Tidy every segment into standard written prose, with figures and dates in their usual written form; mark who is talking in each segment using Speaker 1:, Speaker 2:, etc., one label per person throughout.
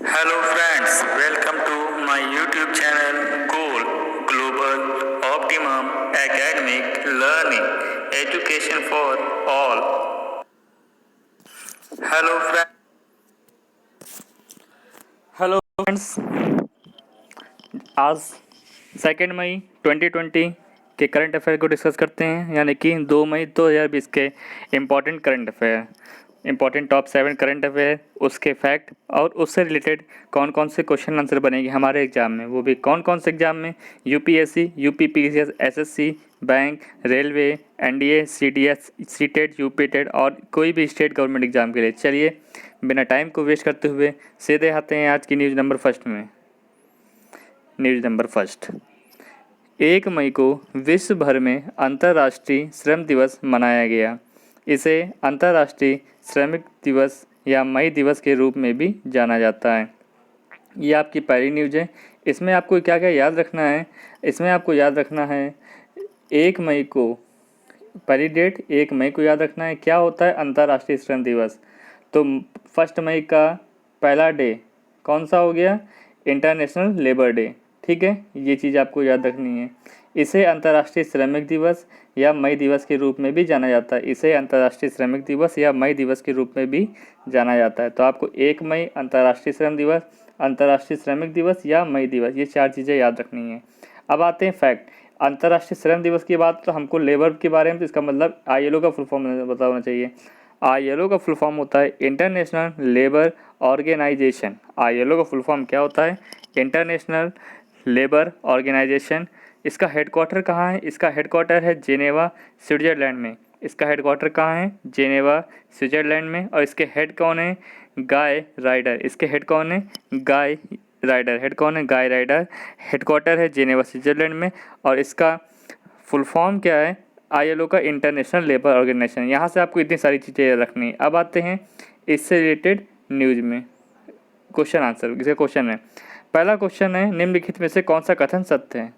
Speaker 1: Hello friends, welcome to my YouTube channel Goal Global Optimum Academic Learning Education for All. Hello friends.
Speaker 2: Hello friends, आज 2 मई 2020 के current affair को discuss करते हैं, यानी कि 2 मई 2020 के important current affair, important top 7 current affair, उसके fact और उससे रिलेटेड कौन कौन से क्वेश्चन आंसर बनेंगे हमारे एग्जाम में, वो भी कौन कौन से एग्जाम में, UPSC, UPPCS, SSC, bank, railway, NDA, CDS, CTET, UPTET और कोई भी स्टेट गवर्नमेंट एग्जाम के लिए। चलिए बिना टाइम को वेस्ट करते हुए सीधे आते हैं आज की न्यूज़ नंबर फर्स्ट में। न्यूज़ नंबर फर्स्ट, 1 मई को विश्व भर में अंतर्राष्ट्रीय श्रम दिवस मनाया गया। इसे अंतर्राष्ट्रीय श्रमिक दिवस या मई दिवस के रूप में भी जाना जाता है। ये आपकी पहली न्यूज़ है। इसमें आपको क्या क्या याद रखना है? इसमें आपको याद रखना है 1 मई को, पहली डेट 1 मई को याद रखना है। क्या होता है अंतर्राष्ट्रीय श्रम दिवस? तो 1 मई का पहला डे कौन सा हो गया? International labour day. ठीक है, ये चीज़ आपको याद रखनी है। इसे अंतर्राष्ट्रीय श्रमिक दिवस या मई दिवस के रूप में भी जाना जाता है। इसे अंतर्राष्ट्रीय श्रमिक दिवस या मई दिवस के रूप में भी जाना जाता है। तो आपको 1 मई अंतर्राष्ट्रीय श्रम दिवस, अंतर्राष्ट्रीय श्रमिक दिवस या मई दिवस, ये 4 चीज़ें याद रखनी है। अब आते हैं फैक्ट। अंतर्राष्ट्रीय श्रम दिवस की बात तो हमको लेबर के बारे में, तो इसका मतलब आईएलओ का फुल फॉर्म पता होना चाहिए। आईएलओ का फुल फॉर्म होता है इंटरनेशनल लेबर ऑर्गेनाइजेशन। आईएलओ का फुल फॉर्म क्या होता है? International labour organisation. इसका हेडक्वार्टर कहाँ है? इसका हेडक्वार्टर है जेनेवा, स्विट्ज़रलैंड में। इसका हेडक्वार्टर कहाँ है? जेनेवा, स्विट्ज़रलैंड में। और इसके हेड कौन है? गाय राइडर। इसके हेड कौन है? गाय राइडर। हेड कौन है? गाय राइडर। हेडक्वार्टर है जेनेवा, स्विट्ज़रलैंड में। और इसका फुल फॉर्म क्या है? आईएलओ का इंटरनेशनल लेबर ऑर्गेनाइजेशन। यहाँ से आपको इतनी सारी चीज़ें रखनी है। अब आते हैं इससे रिलेटेड न्यूज़ में क्वेश्चन आंसर। इसका क्वेश्चन है, पहला क्वेश्चन है, निम्नलिखित में से कौन सा कथन सत्य है?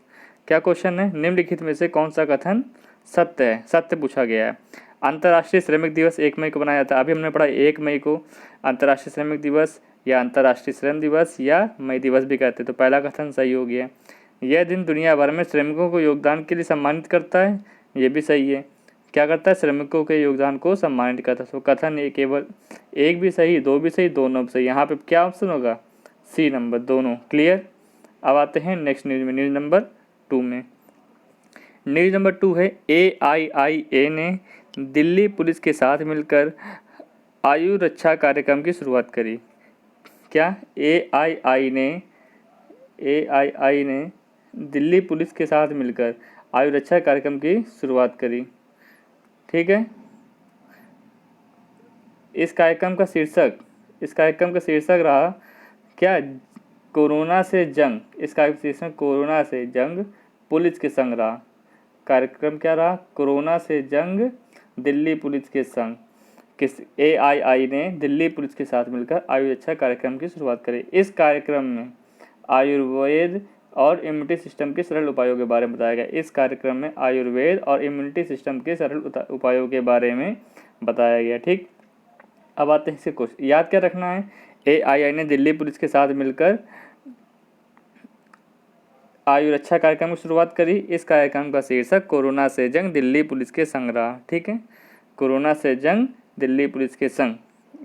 Speaker 2: क्या क्वेश्चन है? निम्नलिखित में से कौन सा कथन सत्य है? सत्य पूछा गया है। अंतर्राष्ट्रीय श्रमिक दिवस 1 मई को मनाया जाता है। अभी हमने पढ़ा 1 मई को अंतर्राष्ट्रीय श्रमिक दिवस या अंतर्राष्ट्रीय श्रम दिवस या मई दिवस भी कहते हैं। तो पहला कथन सही हो गया। यह दिन दुनिया भर में श्रमिकों को योगदान के लिए सम्मानित करता है। ये भी सही है। क्या करता है? श्रमिकों के योगदान को सम्मानित करता है। तो कथन ये केवल एक भी सही, दो भी सही, दोनों भी सही। यहाँ पे क्या ऑप्शन होगा? सी नंबर, दोनों। क्लियर। अब आते हैं नेक्स्ट न्यूज़ में, न्यूज़ नंबर 2 में। न्यूज़ नंबर 2 है, AIIA ने दिल्ली पुलिस के साथ मिलकर आयु रक्षा कार्यक्रम की शुरुआत करी। क्या? AII ने दिल्ली पुलिस के साथ मिलकर आयु रक्षा कार्यक्रम की शुरुआत करी। ठीक है। इस कार्यक्रम का शीर्षक रहा क्या? कोरोना से जंग। इस कार्यक्रम का शीर्षक कोरोना से जंग पुलिस के संग रहा। कार्यक्रम क्या रहा? कोरोना से जंग दिल्ली पुलिस के संग। किस? AII ने दिल्ली पुलिस के साथ मिलकर आयु रक्षा कार्यक्रम की शुरुआत करी। इस कार्यक्रम में आयुर्वेद और इम्यूनिटी सिस्टम के सरल उपायों के बारे में बताया गया। इस कार्यक्रम में आयुर्वेद और इम्यूनिटी सिस्टम के सरल उपायों के बारे में बताया गया। ठीक। अब आते हैं इससे क्वेश्चन, याद क्या रखना है? AII ने दिल्ली पुलिस के साथ मिलकर आयु रक्षा कार्यक्रम की शुरुआत करी। इस कार्यक्रम का शीर्षक कोरोना से जंग दिल्ली पुलिस के संग रहा। ठीक है, कोरोना से जंग दिल्ली पुलिस के संग,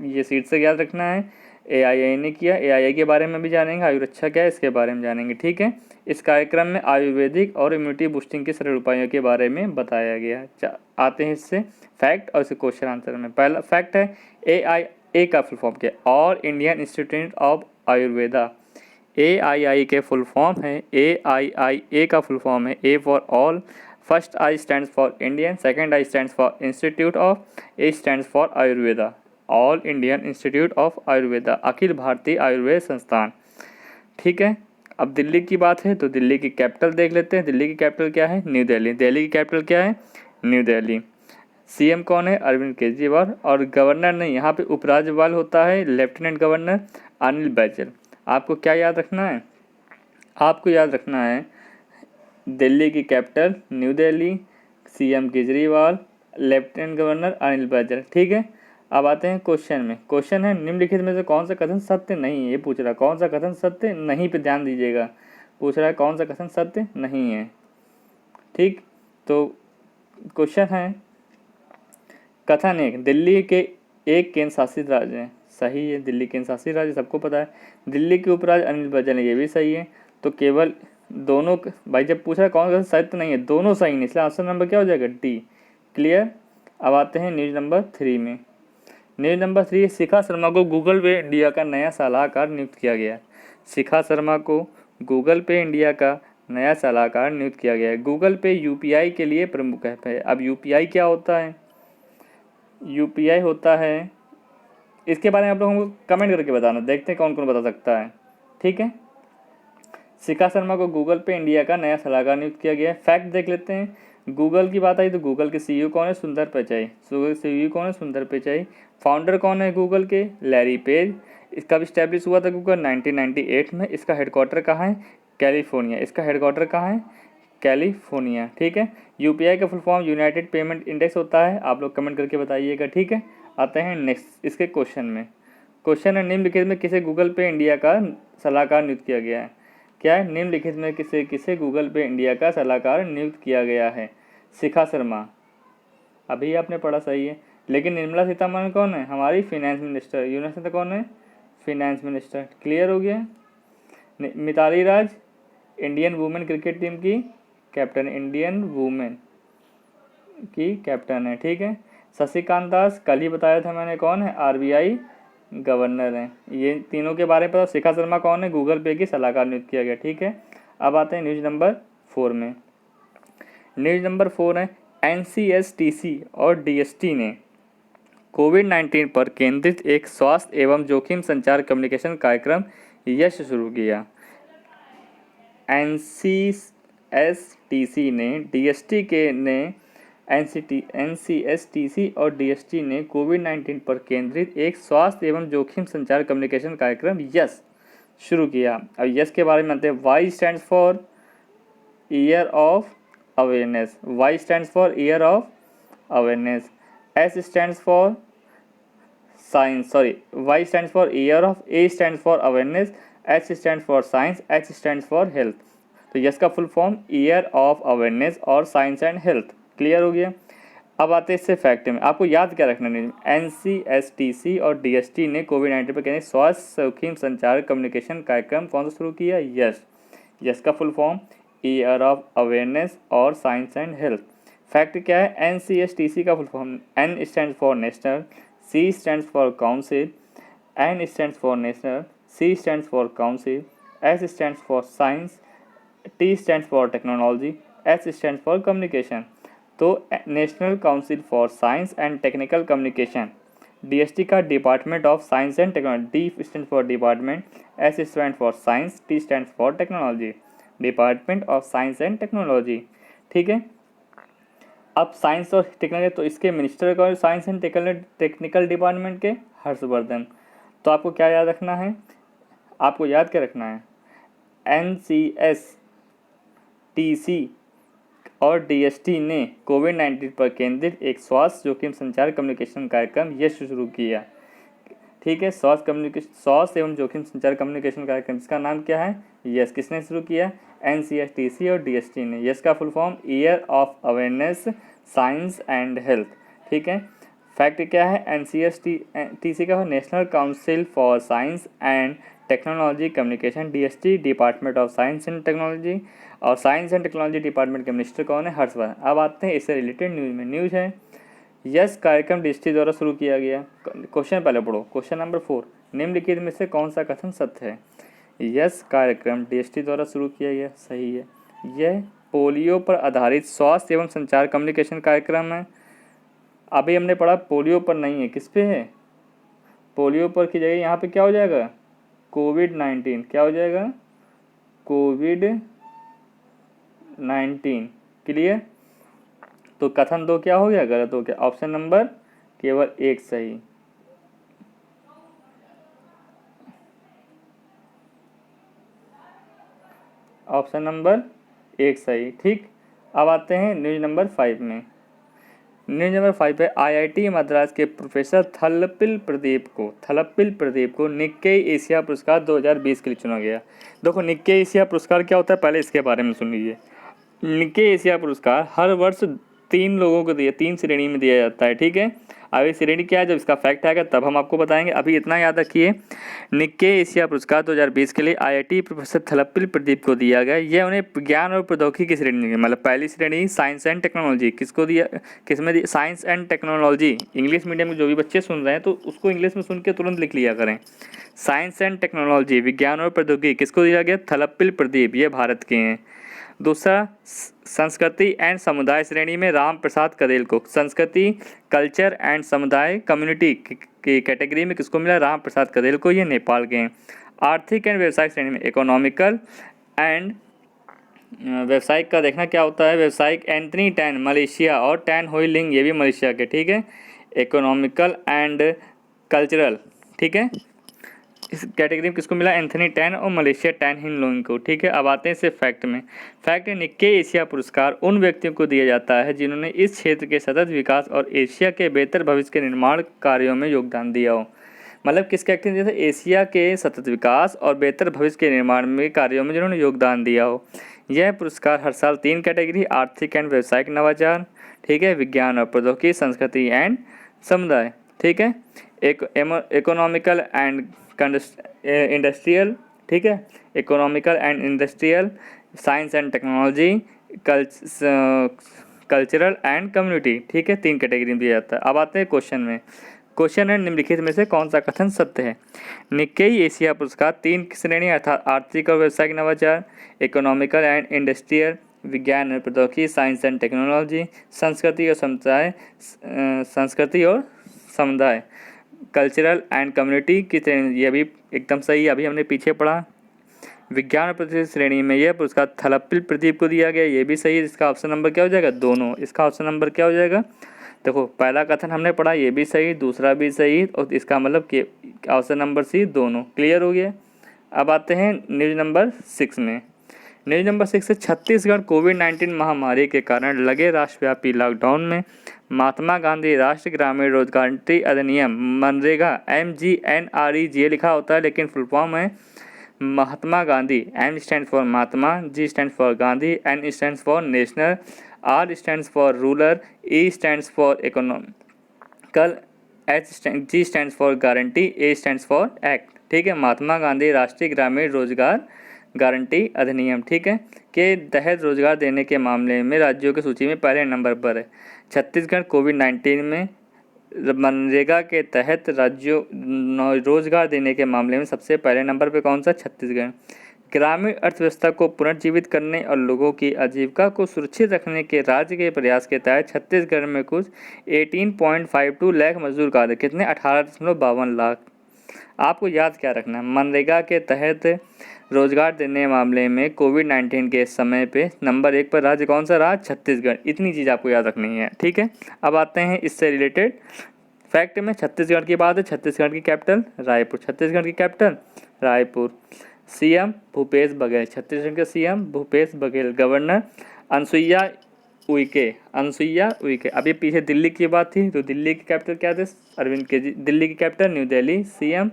Speaker 2: ये शीर्षक याद रखना है। AII ने किया। AII के बारे में भी जानेंगे, आयु रक्षा क्या है इसके बारे में जानेंगे। ठीक है, इस कार्यक्रम में आयुर्वेदिक और इम्यूनिटी बूस्टिंग के सरल उपायों के बारे में बताया गया। आते हैं इससे फैक्ट और इससे क्वेश्चन आंसर में। पहला फैक्ट है, AIA का फुल फॉर्म क्या? All Indian institute of Ayurveda. AII के फुल फॉर्म है, AIIA का फुल फॉर्म है A for all, first I stands for Indian, second I stands for institute of, A stands for Ayurveda. All Indian institute of Ayurveda, अखिल भारतीय आयुर्वेद संस्थान। ठीक है, अब दिल्ली की बात है तो दिल्ली की कैपिटल देख लेते हैं। दिल्ली की कैपिटल क्या है? न्यू दिल्ली। दिल्ली की कैपिटल क्या है? न्यू दिल्ली। CM कौन है? अरविंद केजरीवाल। और गवर्नर नहीं, यहाँ पे उपराज्यपाल होता है लेफ्टिनेंट गवर्नर अनिल बैजल। आपको क्या याद रखना है? आपको याद रखना है दिल्ली की capital New Delhi, CM Kejriwal, lieutenant governor Anil Baijal. ठीक है, अब आते हैं क्वेश्चन में। क्वेश्चन है निम्नलिखित में से कौन सा कथन सत्य नहीं है, ये पूछ रहा है कौन सा कथन सत्य नहीं पे ध्यान दीजिएगा, पूछ रहा है कौन सा कथन सत्य नहीं है। ठीक, तो क्वेश्चन है कथन एक, दिल्ली के एक केंद्र शासित राज्य है, सही है, दिल्ली केंद्र शासित राज्य सबको पता है। दिल्ली के उपराज्य अनिल बैजल है, ये भी सही है। तो केवल दोनों भाई जब पूछा है कौन सा सत्य नहीं है, दोनों सही नहीं, इसलिए आंसर नंबर क्या हो जाएगा, डी। क्लियर। अब आते हैं न्यूज नंबर 3 में। न्यूज नंबर 3, शिखा शर्मा को गूगल पे इंडिया का नया सलाहकार नियुक्त किया गया। शिखा शर्मा को गूगल पे इंडिया का नया सलाहकार नियुक्त किया गया है। गूगल पे यूपीआई के लिए प्रमुख है। अब यूपीआई क्या होता है, यूपीआई होता है, इसके बारे में आप लोगों को कमेंट करके बताना, देखते हैं कौन कौन बता सकता है। ठीक है, शिखा शर्मा को गूगल पे इंडिया का नया सलाहकार नियुक्त किया गया है। फैक्ट देख लेते हैं। गूगल की बात आई तो गूगल के सीईओ कौन है, सुंदर पिचाई। सीईओ कौन है, सुंदर पिचाई। फाउंडर कौन है गूगल के, लैरी पेज। इसका भी स्टैब्लिश हुआ था गूगल 1998 में। इसका हेडक्वार्टर कहाँ है, कैलिफोर्निया। इसका हेडक्वार्टर कहाँ है, कैलिफोर्निया। ठीक है, यूपीआई का full form United payment index होता है, आप लोग कमेंट करके बताइएगा। ठीक है, आते हैं नेक्स्ट इसके क्वेश्चन में। क्वेश्चन है निम्नलिखित में किसे गूगल पे इंडिया का सलाहकार नियुक्त किया गया है। क्या है, निम्नलिखित में किसे किसे गूगल पे इंडिया का सलाहकार नियुक्त किया गया है। शिखा शर्मा, अभी आपने पढ़ा सही है, लेकिन निर्मला सीतारमण कौन है, हमारी फिनेंस मिनिस्टर। यूनिवर्सिटी कौन है, फिनेंस मिनिस्टर। क्लियर हो गया। मिताली राज इंडियन वुमेन क्रिकेट टीम की कैप्टन, इंडियन वुमेन की कैप्टन है। ठीक है, शशिकांत दास कल ही बताया था मैंने कौन है, आरबीआई गवर्नर हैं। ये तीनों के बारे में पता। शिखा शर्मा कौन है, गूगल पे की सलाहकार नियुक्त किया गया। ठीक है, अब आते हैं न्यूज नंबर 4 में। न्यूज नंबर 4 है एनसीएसटीसी और डीएसटी ने कोविड-19 पर केंद्रित एक स्वास्थ्य एवं जोखिम संचार कम्युनिकेशन कार्यक्रम यश शुरू किया। एनसीएसटीसी ने डीएसटी के ने एनसीएसटीसी और डीएसटी ने कोविड-19 पर केंद्रित एक स्वास्थ्य एवं जोखिम संचार कम्युनिकेशन कार्यक्रम यस शुरू किया। अब यस के बारे में जानते हैं। Y stands for year of awareness, Y stands for year of awareness. S stands for science, sorry, Y stands for year of, A stands for awareness, H stands for science, H stands for health. तो YASH का full form year of awareness और science and health. Clear हो गया। अब आते हैं इससे fact में, आपको याद क्या रखना है। एनसीएसटीसी और डीएसटी ने कोविड-19 पर केंद्रित स्वास्थ्य जोखिम संचार कम्युनिकेशन कार्यक्रम कौन सा शुरू किया, यस। यस का full form year of awareness और साइंस एंड हेल्थ। फैक्ट क्या है, एनसीएसटीसी का full form, N stands for national, C stands for council, N stands for national, C stands for council, S stands for science, T stands for technology, H stands for communication. तो national council for science and technical communication. DST का department of science and technology, D stand for department, S stand for science, T stand for technology, department of science and technology. ठीक है, अब science और technology, तो इसके minister कौन, science and technical department के हर्षवर्धन। तो आपको क्या याद रखना है, आपको याद क्या रखना है, एनसीएसटीसी और डीएसटी ने कोविड-19 पर केंद्रित एक स्वास्थ्य जोखिम संचार कम्युनिकेशन कार्यक्रम यश शुरू किया। ठीक है, स्वास्थ्य एवं जोखिम संचार कम्युनिकेशन कार्यक्रम, इसका नाम क्या है, यस। किसने शुरू किया, एनसीएसटीसी और डीएसटी ने। यस का full form year of awareness science and health. ठीक है, फैक्ट क्या है, एनसीएसटीसी का national council for science and technology communication, DST department of science and technology, और साइंस एंड टेक्नोलॉजी डिपार्टमेंट के मिनिस्टर कौन है, हर्षवर्धन। अब आते हैं इससे रिलेटेड न्यूज़ में। न्यूज़ है यस कार्यक्रम डीएसटी द्वारा शुरू किया गया। क्वेश्चन पहले पढ़ो, क्वेश्चन नंबर 4, निम्नलिखित में से कौन सा कथन सत्य है। यस कार्यक्रम डीएसटी द्वारा शुरू किया गया, सही है। यह पोलियो पर आधारित स्वास्थ्य एवं संचार कम्युनिकेशन कार्यक्रम है। अभी हमने पढ़ा पोलियो पर नहीं है, किस पे है, पोलियो पर की जगह यहाँ पे क्या हो जाएगा, कोविड-19, क्या हो जाएगा, कोविड-19। क्लियर। तो कथन 2 क्या हो गया, गलत हो गया। ऑप्शन नंबर केवल 1 सही। ऑप्शन नंबर 1 सही। ठीक, अब आते हैं न्यूज नंबर 5 में। न्यूज नंबर 5 है IIT मद्रास के प्रोफेसर थलपिल प्रदीप को निक्केई एशिया पुरस्कार 2020 के लिए चुना गया। देखो निक्केई एशिया पुरस्कार क्या होता है, पहले इसके बारे में सुन लीजिए। निक्केई एशिया पुरस्कार हर वर्ष 3 लोगों को 3 श्रेणी में दिया जाता है, ठीक है। अभी श्रेणी क्या है, जब इसका फैक्ट आएगा तब हम आपको बताएंगे। अभी इतना याद रखिए, निक्केई एशिया पुरस्कार 2020 के लिए IIT प्रोफेसर थलपिल प्रदीप को दिया गया। यह उन्हें विज्ञान और प्रौद्योगिकी की श्रेणी में, मतलब पहली श्रेणी साइंस एंड टेक्नोलॉजी, किसको दिया, किसमें दिया, science and technology. English medium में जो भी बच्चे सुन रहे हैं तो उसको इंग्लिश में सुन के तुरंत लिख लिया करें। साइंस एंड टेक्नोलॉजी, विज्ञान और प्रौद्योगिकी, किसको दिया गया, थलपिल प्रदीप, ये भारत के हैं। दूसरा संस्कृति एंड समुदाय श्रेणी में राम प्रसाद कदेल को, संस्कृति कल्चर एंड समुदाय कम्युनिटी की कैटेगरी में किसको मिला, राम प्रसाद कदेल को, ये नेपाल के हैं। आर्थिक एंड व्यवसायिक श्रेणी में इकोनॉमिकल एंड व्यवसायिक का देखना क्या होता है, व्यवसायिक एंथनी टैन मलेशिया और टैन होई लिंग ये भी मलेशिया के, ठीक है। इकोनॉमिकल एंड कल्चरल, ठीक है, इस कैटेगरी में किसको मिला, एंथनी टैन और मलेशिया टैन हिन लोंग को, ठीक है। अब आते हैं इसे फैक्ट में। फैक्ट है, निक्केई एशिया पुरस्कार उन व्यक्तियों को दिया जाता है जिन्होंने इस क्षेत्र के सतत विकास और एशिया के बेहतर भविष्य के निर्माण कार्यों में योगदान दिया हो। मतलब किस कैटेगरी में, जैसे एशिया के सतत विकास और बेहतर भविष्य के निर्माण में कार्यों में जिन्होंने योगदान दिया हो। यह पुरस्कार हर साल 3 कैटेगरी, आर्थिक एंड व्यवसायिक नवाचार, ठीक है, विज्ञान और प्रौद्योगिकी, संस्कृति एंड समुदाय, ठीक है, इकोनॉमिकल एंड इंडस्ट्रियल, ठीक है, economical and industrial, science and technology, cultural and community, ठीक है, 3 कैटेगरी में दिया जाता है। अब आते हैं क्वेश्चन में। क्वेश्चन है, निम्नलिखित में से कौन सा कथन सत्य है। निक्केई एशिया पुरस्कार 3 श्रेणी अर्थात आर्थिक और व्यवसायिक नवाचार, इकोनॉमिकल एंड इंडस्ट्रियल, विज्ञान और प्रौद्योगिकी, साइंस एंड टेक्नोलॉजी, संस्कृति और समुदाय, कल्चरल एंड कम्युनिटी की श्रेणी, ये भी एकदम सही है। अभी हमने पीछे पढ़ा विज्ञान और प्रौद्योगिकी श्रेणी में यह पुरस्कार थलपिल प्रदीप को दिया गया, ये भी सही है। इसका ऑप्शन नंबर क्या हो जाएगा, दोनों। इसका ऑप्शन नंबर क्या हो जाएगा, देखो पहला कथन हमने पढ़ा ये भी सही, दूसरा भी सही, और इसका मतलब कि ऑप्शन नंबर सी दोनों। क्लियर हो गया। अब आते हैं न्यूज नंबर 6 में। न्यूज नंबर 6 है, छत्तीसगढ़ कोविड-19 महामारी के कारण लगे राष्ट्रव्यापी लॉकडाउन में महात्मा गांधी राष्ट्रीय ग्रामीण रोजगार गारंटी अधिनियम मनरेगा MGNREGA लिखा होता है, लेकिन फुल फॉर्म है Mahatma Gandhi. M stand for Mahatma, G stand for Gandhi, N stand for national, R stands for rural, E stands for economical, G stands for guarantee, A stands for act, ठीक है। महात्मा गांधी राष्ट्रीय ग्रामीण रोजगार गारंटी अधिनियम, ठीक है, के तहत रोजगार देने के मामले में राज्यों की सूची में पहले नंबर पर है। छत्तीसगढ़ कोविड-19 में मनरेगा के तहत राज्यों रोजगार देने के मामले में सबसे पहले नंबर पर कौन सा, छत्तीसगढ़। ग्रामीण अर्थव्यवस्था को पुनर्जीवित करने और लोगों की आजीविका को सुरक्षित रखने के राज्य के प्रयास के तहत छत्तीसगढ़ में कुछ 18.52 लाख मजदूर कार्य, कितने, 18.52 लाख। आपको याद क्या रखना है, मनरेगा के तहत रोजगार देने मामले में कोविड-19 के समय पे नंबर 1 पर राज्य कौन सा रहा, छत्तीसगढ़। इतनी चीज़ आपको याद रखनी है, ठीक है। अब आते हैं इससे रिलेटेड फैक्ट में। छत्तीसगढ़ की बात है, छत्तीसगढ़ की कैपिटल रायपुर, छत्तीसगढ़ की कैपिटल रायपुर। CM भूपेश बघेल, छत्तीसगढ़ के CM भूपेश बघेल। गवर्नर अनुसुईया उइके। अभी पीछे दिल्ली की बात थी, तो दिल्ली की कैपिटल क्या थे, अरविंद केजरीवाल। दिल्ली की capital New Delhi, CM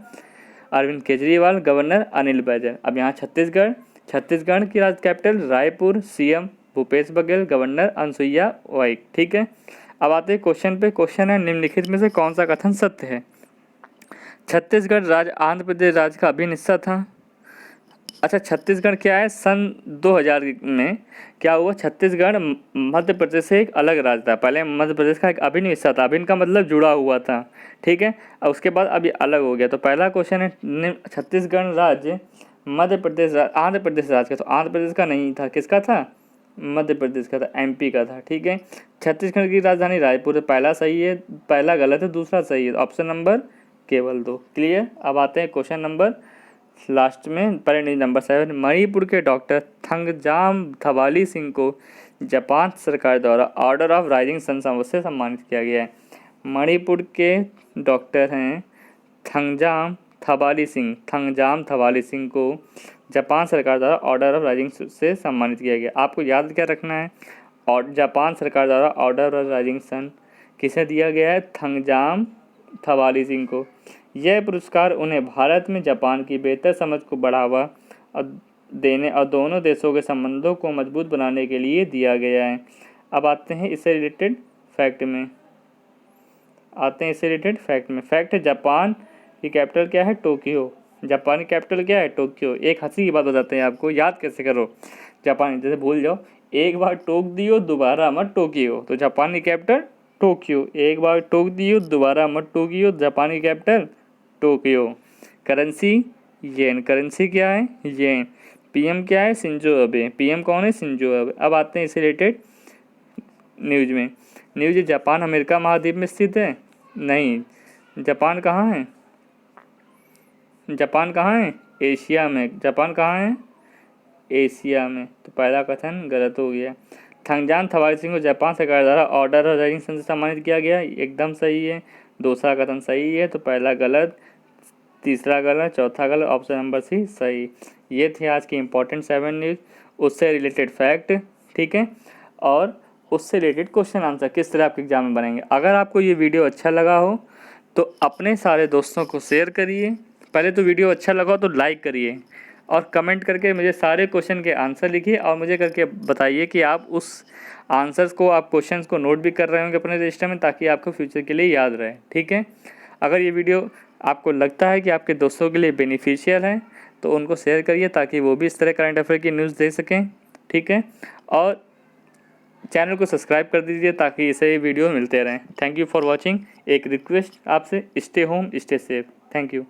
Speaker 2: Arvind Kejriwal, governor Anil Baijal. अब यहाँ छत्तीसगढ़ की राज्य capital Raipur, CM Bhupesh Baghel, governor Anusuiya Uikey, ठीक है। अब आते हैं क्वेश्चन पे। क्वेश्चन है, निम्नलिखित में से कौन सा कथन सत्य है। छत्तीसगढ़ राज्य आंध्र प्रदेश राज्य का अभिन्न हिस्सा था। अच्छा, छत्तीसगढ़ क्या है, सन 2000 में क्या हुआ, छत्तीसगढ़ मध्य प्रदेश से एक अलग राज्य था। पहले मध्य प्रदेश का एक अभिन्न हिस्सा था, अभिन्न का मतलब जुड़ा हुआ था, ठीक है। और उसके बाद अभी अलग हो गया। तो पहला क्वेश्चन है, छत्तीसगढ़ राज्य मध्य प्रदेश आंध्र प्रदेश राज्य का, तो आंध्र प्रदेश का नहीं था, किसका था, मध्य प्रदेश का था, MP का था, ठीक है। छत्तीसगढ़ की राजधानी रायपुर है, पहला सही है, पहला गलत है, दूसरा सही है। ऑप्शन नंबर केवल 2। क्लियर। अब आते हैं क्वेश्चन नंबर लास्ट में, पहले न्यूज नंबर 7। मणिपुर के डॉक्टर थंगजाम थवाली सिंह को जापान सरकार द्वारा ऑर्डर ऑफ राइजिंग सन से सम्मानित किया गया है। मणिपुर के डॉक्टर हैं थंगजाम थवाली सिंह को जापान सरकार द्वारा ऑर्डर ऑफ राइजिंग से सम्मानित किया गया। आपको याद क्या रखना है, और जापान सरकार द्वारा ऑर्डर ऑफ राइजिंग सन किसे दिया गया है? थंगजाम थवाली सिंह को। यह पुरस्कार उन्हें भारत में जापान की बेहतर समझ को बढ़ावा देने और दोनों देशों के संबंधों को मजबूत बनाने के लिए दिया गया है। अब आते हैं इससे रिलेटेड फैक्ट में। फैक्ट है, जापान की कैपिटल क्या है? टोक्यो। जापान की कैपिटल क्या है? टोक्यो। एक हंसी की बात बताते हैं आपको, याद कैसे करो। जापान जैसे भूल जाओ, एक बार टोक दियो दोबारा मत टोकियो, तो जापान की कैपिटल टोक्यो। एक बार टोक दियो दोबारा मत टोकियो, जापान की capital Tokyo. Currency yen. Currency क्या है? येन। पीएम क्या है? Shinzo Abe. पीएम कौन है? Shinzo Abe. अब आते हैं इससे रिलेटेड न्यूज में। न्यूज, जापान अमेरिका महाद्वीप में स्थित है? नहीं। जापान कहाँ है? जापान कहाँ है? एशिया में। जापान कहाँ है? एशिया में। तो पहला कथन गलत हो गया। थंगजाम थवाली सिंह को जापान सरकार द्वारा ऑर्डर ऑफ राइजिंग सन से सम्मानित किया गया, एकदम सही है। दूसरा कथन सही है, तो पहला गलत, तीसरा गलत, चौथा गलत, ऑप्शन नंबर सी सही। ये थे आज की इंपॉर्टेंट 7 न्यूज़, उससे रिलेटेड फैक्ट, ठीक है, और उससे रिलेटेड क्वेश्चन आंसर किस तरह आपके एग्जाम में बनेंगे। अगर आपको ये वीडियो अच्छा लगा हो तो अपने सारे दोस्तों को शेयर करिए। पहले तो वीडियो अच्छा लगा हो तो लाइक करिए और कमेंट करके मुझे सारे क्वेश्चन के आंसर लिखिए और मुझे करके बताइए कि आप उस आंसर्स को, आप क्वेश्चंस को नोट भी कर रहे होंगे अपने रजिस्टर में, ताकि आपको फ्यूचर के लिए याद रहे, ठीक है। अगर ये वीडियो आपको लगता है कि आपके दोस्तों के लिए बेनिफिशियल है तो उनको शेयर करिए, ताकि वो भी इस तरह करंट अफेयर की न्यूज़ देख सकें, ठीक है। और चैनल को सब्सक्राइब कर दीजिए ताकि इसे वीडियो मिलते रहें। Thank you for watching. एक रिक्वेस्ट आपसे, stay home stay safe. Thank you.